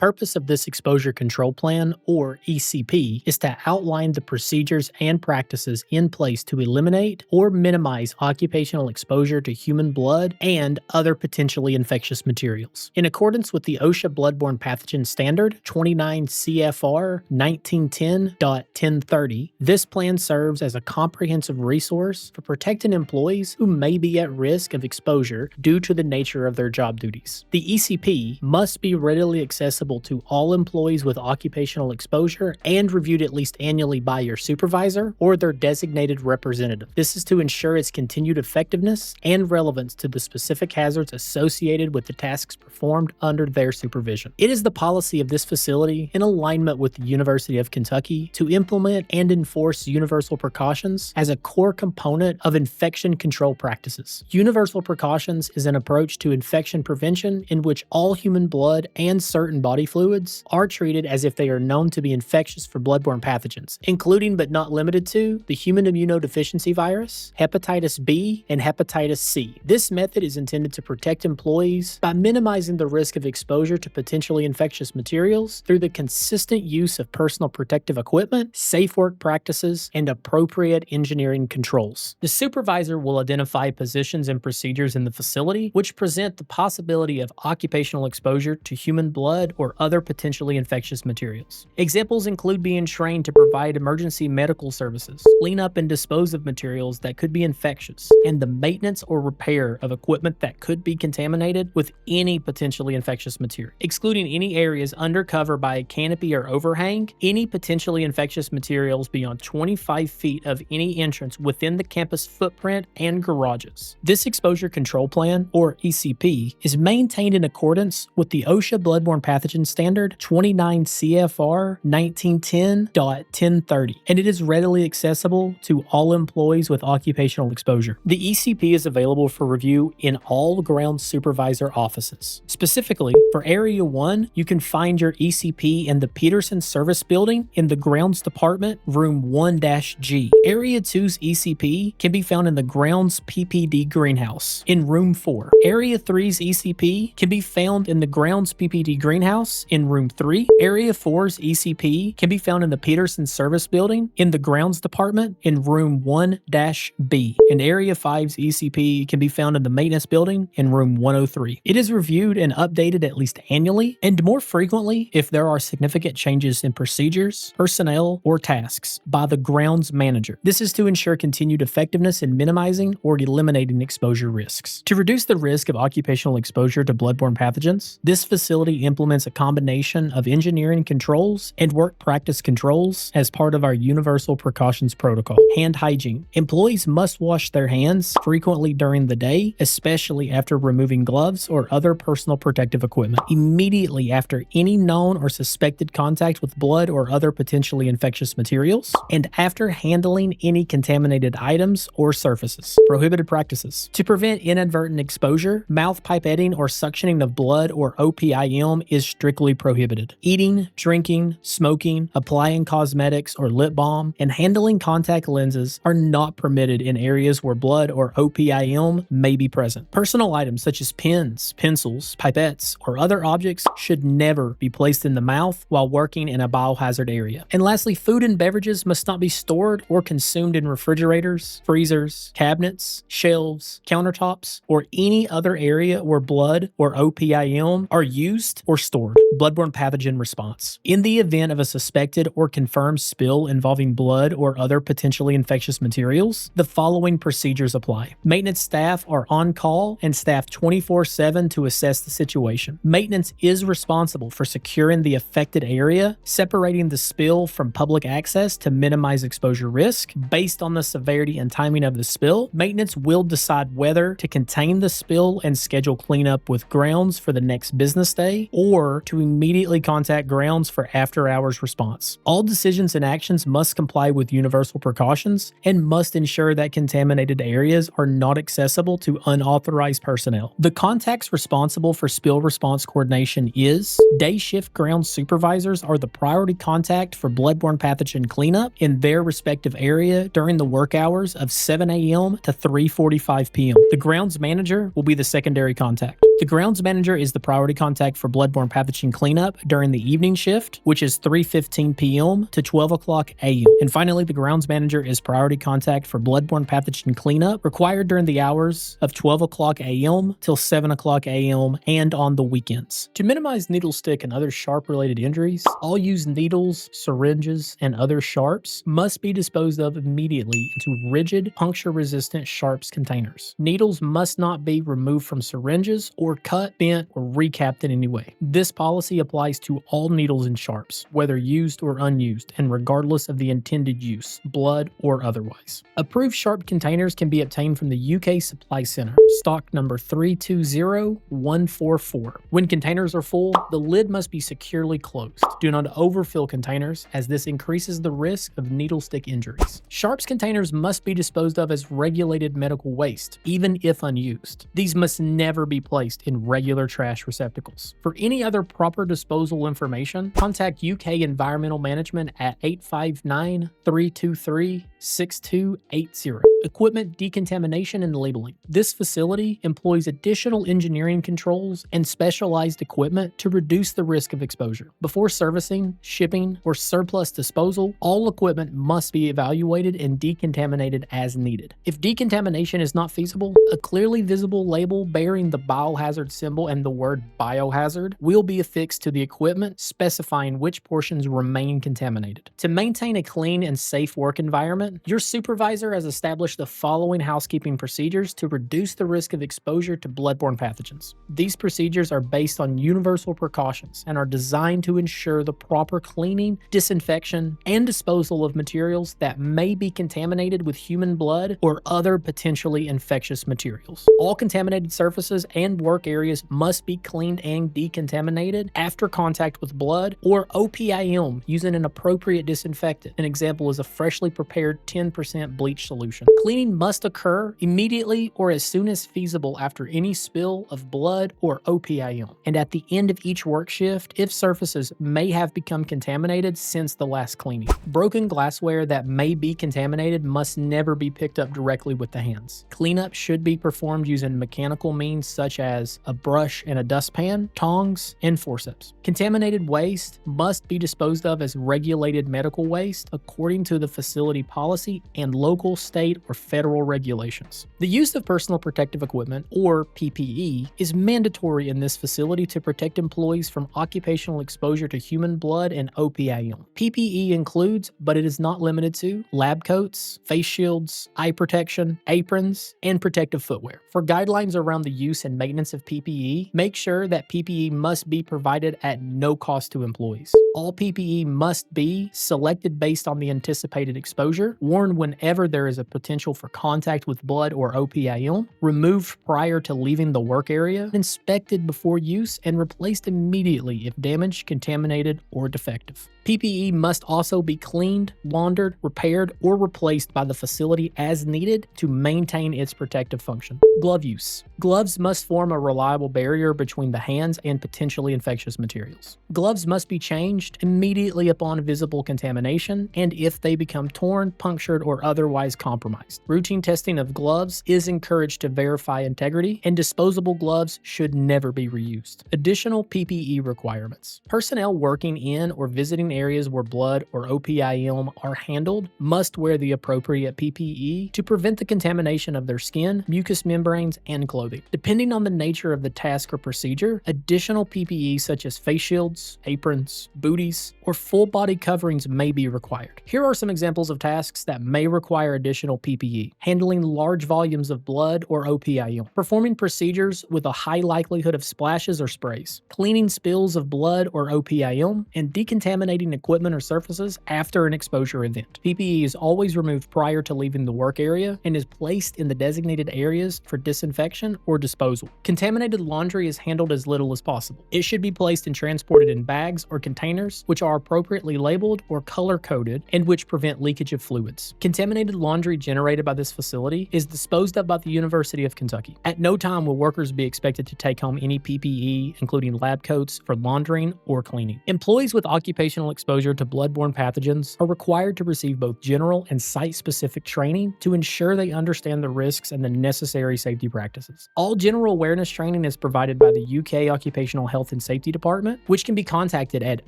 purpose of this exposure control plan, or ECP, is to outline the procedures and practices in place to eliminate or minimize occupational exposure to human blood and other potentially infectious materials. In accordance with the OSHA Bloodborne Pathogen Standard 29 CFR 1910.1030, this plan serves as a comprehensive resource for protecting employees who may be at risk of exposure due to the nature of their job duties. The ECP must be readily accessible to all employees with occupational exposure and reviewed at least annually by your supervisor or their designated representative. This is to ensure its continued effectiveness and relevance to the specific hazards associated with the tasks performed under their supervision. It is the policy of this facility, in alignment with the University of Kentucky, to implement and enforce universal precautions as a core component of infection control practices. Universal precautions is an approach to infection prevention in which all human blood and certain body fluids are treated as if they are known to be infectious for bloodborne pathogens, including but not limited to the human immunodeficiency virus, hepatitis B, and hepatitis C. This method is intended to protect employees by minimizing the risk of exposure to potentially infectious materials through the consistent use of personal protective equipment, safe work practices, and appropriate engineering controls. The supervisor will identify positions and procedures in the facility which present the possibility of occupational exposure to human blood or other potentially infectious materials. Examples include being trained to provide emergency medical services, clean up and dispose of materials that could be infectious, and the maintenance or repair of equipment that could be contaminated with any potentially infectious material, excluding any areas under cover by a canopy or overhang, any potentially infectious materials beyond 25 feet of any entrance within the campus footprint and garages. This exposure control plan, or ECP, is maintained in accordance with the OSHA Bloodborne Pathogen Standard 29 CFR 1910.1030, and it is readily accessible to all employees with occupational exposure. The ECP is available for review in all ground supervisor offices. Specifically, for Area 1, you can find your ECP in the Peterson Service Building in the Grounds Department, Room 1-G. Area 2's ECP can be found in the Grounds PPD Greenhouse in Room 4. Area 3's ECP can be found in the Grounds PPD Greenhouse in Room 3. Area 4's ECP can be found in the Peterson Service Building in the Grounds Department in Room 1-B. And Area 5's ECP can be found in the Maintenance Building in Room 103. It is reviewed and updated at least annually, and more frequently if there are significant changes in procedures, personnel, or tasks by the grounds manager. This is to ensure continued effectiveness in minimizing or eliminating exposure risks. To reduce the risk of occupational exposure to bloodborne pathogens, this facility implements a combination of engineering controls and work practice controls as part of our universal precautions protocol. Hand hygiene. Employees must wash their hands frequently during the day, especially after removing gloves or other personal protective equipment. Immediately after any known or suspected contact with blood or other potentially infectious materials, and after handling any contaminated items or surfaces. Prohibited practices. To prevent inadvertent exposure, mouth pipetting or suctioning of blood or OPIM is strictly prohibited. Eating, drinking, smoking, applying cosmetics or lip balm, and handling contact lenses are not permitted in areas where blood or OPIM may be present. Personal items such as pens, pencils, pipettes, or other objects should never be placed in the mouth while working in a biohazard area. And lastly, food and beverages must not be stored or consumed in refrigerators, freezers, cabinets, shelves, countertops, or any other area where blood or OPIM are used or stored. Bloodborne pathogen response. In the event of a suspected or confirmed spill involving blood or other potentially infectious materials, the following procedures apply. Maintenance staff are on call and staffed 24/7 to assess the situation. Maintenance is responsible for securing the affected area, separating the spill from public access to minimize exposure risk. Based on the severity and timing of the spill, maintenance will decide whether to contain the spill and schedule cleanup with grounds for the next business day, or to immediately contact grounds for after-hours response. All decisions and actions must comply with universal precautions and must ensure that contaminated areas are not accessible to unauthorized personnel. The contacts responsible for spill response coordination is day shift ground supervisors are the priority contact for bloodborne pathogen cleanup in their respective area during the work hours of 7 a.m. to 3:45 p.m. The grounds manager will be the secondary contact. The grounds manager is the priority contact for bloodborne pathogen cleanup during the evening shift, which is 3:15 p.m. to 12 o'clock a.m. And finally, the grounds manager is priority contact for bloodborne pathogen cleanup required during the hours of 12 o'clock a.m. till 7 o'clock a.m. and on the weekends. To minimize needle stick and other sharp-related injuries, all used needles, syringes, and other sharps must be disposed of immediately into rigid, puncture-resistant sharps containers. Needles must not be removed from syringes or cut, bent, or recapped in any way. This policy applies to all needles and sharps, whether used or unused, and regardless of the intended use, blood or otherwise. Approved sharp containers can be obtained from the UK Supply Center, stock number 320144. When containers are full, the lid must be securely closed. Do not overfill containers, as this increases the risk of needle stick injuries. Sharps containers must be disposed of as regulated medical waste, even if unused. These must never be placed in regular trash receptacles. For any other proper disposal information, contact UK Environmental Management at 859-323-6280. Equipment decontamination and labeling. This facility employs additional engineering controls and specialized equipment to reduce the risk of exposure. Before servicing, shipping, or surplus disposal, all equipment must be evaluated and decontaminated as needed. If decontamination is not feasible, a clearly visible label bearing the biohazard symbol and the word biohazard will be affixed to the equipment, specifying which portions remain contaminated. To maintain a clean and safe work environment, your supervisor has established the following housekeeping procedures to reduce the risk of exposure to bloodborne pathogens. These procedures are based on universal precautions and are designed to ensure the proper cleaning, disinfection, and disposal of materials that may be contaminated with human blood or other potentially infectious materials. All contaminated surfaces and work areas must be cleaned and decontaminated after contact with blood or OPIM using an appropriate disinfectant. An example is a freshly prepared 10% bleach solution. Cleaning must occur immediately or as soon as feasible after any spill of blood or OPIM, and at the end of each work shift if surfaces may have become contaminated since the last cleaning. Broken glassware that may be contaminated must never be picked up directly with the hands. Cleanup should be performed using mechanical means such as a brush and a dustpan, tongs, and forceps. Contaminated waste must be disposed of as regulated medical waste according to the facility policy and local, state, or federal regulations. The use of personal protective equipment, or PPE, is mandatory in this facility to protect employees from occupational exposure to human blood and OPIM. PPE includes, but it is not limited to, lab coats, face shields, eye protection, aprons, and protective footwear. For guidelines around the use and maintenance of PPE, make sure that PPE must be provided at no cost to employees. All PPE must be selected based on the anticipated exposure, worn whenever there is a potential for contact with blood or OPIM, removed prior to leaving the work area, inspected before use, and replaced immediately if damaged, contaminated, or defective. PPE must also be cleaned, laundered, repaired, or replaced by the facility as needed to maintain its protective function. Glove use. Gloves must form a reliable barrier between the hands and potentially infectious materials. Gloves must be changed immediately upon visible contamination and if they become torn, punctured, or otherwise compromised. Routine testing of gloves is encouraged to verify integrity, and disposable gloves should never be reused. Additional PPE requirements. Personnel working in or visiting areas where blood or OPIM are handled must wear the appropriate PPE to prevent the contamination of their skin, mucous membranes, and clothing. Depending on the nature of the task or procedure, additional PPE such as face shields, aprons, booties, or full body coverings may be required. Here are some examples of tasks that may require additional PPE. Handling large volumes of blood or OPIM. Performing procedures with a high likelihood of splashes or sprays. Cleaning spills of blood or OPIM, and decontaminating equipment or surfaces after an exposure event. PPE is always removed prior to leaving the work area and is placed in the designated areas for disinfection or disposal. Contaminated laundry is handled as little as possible. It should be placed and transported in bags or containers which are appropriately labeled or color-coded and which prevent leakage of fluid. fluids. Contaminated laundry generated by this facility is disposed of by the University of Kentucky. At no time will workers be expected to take home any PPE, including lab coats, for laundering or cleaning. Employees with occupational exposure to bloodborne pathogens are required to receive both general and site-specific training to ensure they understand the risks and the necessary safety practices. All general awareness training is provided by the UK Occupational Health and Safety Department, which can be contacted at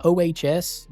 ohs.uky.edu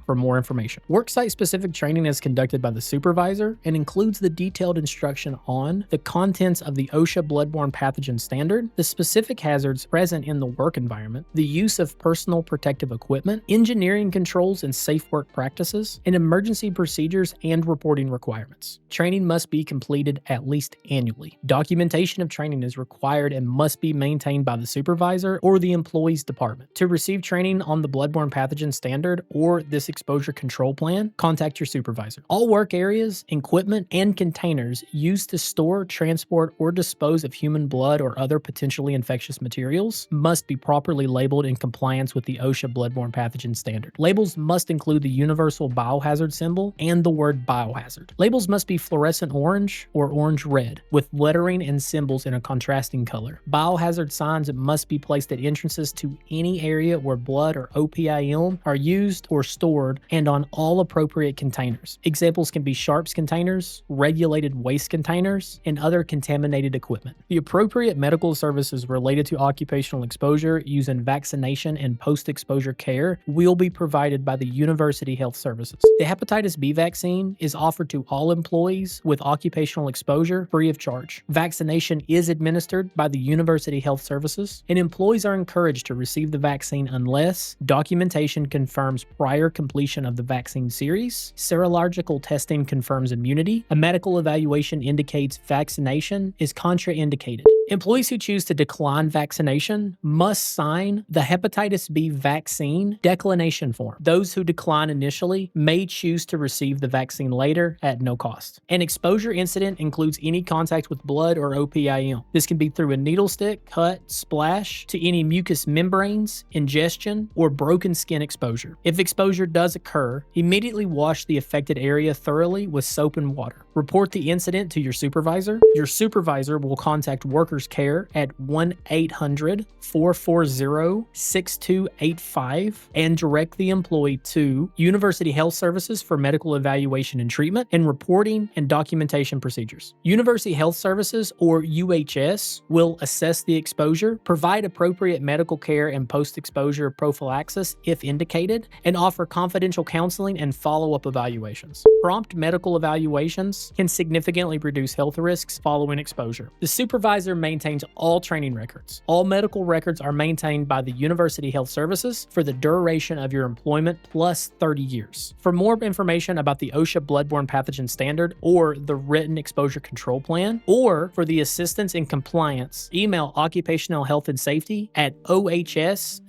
for more information. Worksite-specific training is conducted by the supervisor and includes the detailed instruction on the contents of the OSHA bloodborne pathogen standard, the specific hazards present in the work environment, the use of personal protective equipment, engineering controls and safe work practices, and emergency procedures and reporting requirements. Training must be completed at least annually. Documentation of training is required and must be maintained by the supervisor or the employee's department. To receive training on the bloodborne pathogen standard or this exposure control plan, contact your supervisor. All work areas, equipment, and containers used to store, transport, or dispose of human blood or other potentially infectious materials must be properly labeled in compliance with the OSHA bloodborne pathogen standard. Labels must include the universal biohazard symbol and the word biohazard. Labels must be fluorescent orange or orange red with lettering and symbols in a contrasting color. Biohazard signs must be placed at entrances to any area where blood or OPIM are used or stored and on all appropriate containers. Examples can be sharps containers, regulated waste containers, and other contaminated equipment. The appropriate medical services related to occupational exposure using vaccination and post-exposure care will be provided by the University Health Services. The hepatitis B vaccine is offered to all employees with occupational exposure free of charge. Vaccination is administered by the University Health Services, and employees are encouraged to receive the vaccine unless documentation confirms prior completion of the vaccine series, serological testing confirms immunity, a medical evaluation indicates vaccination is contraindicated. Employees who choose to decline vaccination must sign the hepatitis B vaccine declination form. Those who decline initially may choose to receive the vaccine later at no cost. An exposure incident includes any contact with blood or OPIM. This can be through a needle stick, cut, splash, to any mucous membranes, ingestion, or broken skin exposure. If exposure does occur, immediately wash the affected area thoroughly with soap and water. Report the incident to your supervisor. Your supervisor will contact Workers Care at 1-800-440-6285 and direct the employee to University Health Services for medical evaluation and treatment and reporting and documentation procedures. University Health Services, or UHS, will assess the exposure, provide appropriate medical care and post-exposure prophylaxis if indicated, and offer confidential counseling and follow-up evaluations. Prompt medical evaluations can significantly reduce health risks following exposure. The supervisor maintains all training records. All medical records are maintained by the University Health Services for the duration of your employment plus 30 years. For more information about the OSHA bloodborne pathogen standard or the written exposure control plan, or for the assistance in compliance, email occupational health and safety at ohs.uky.edu.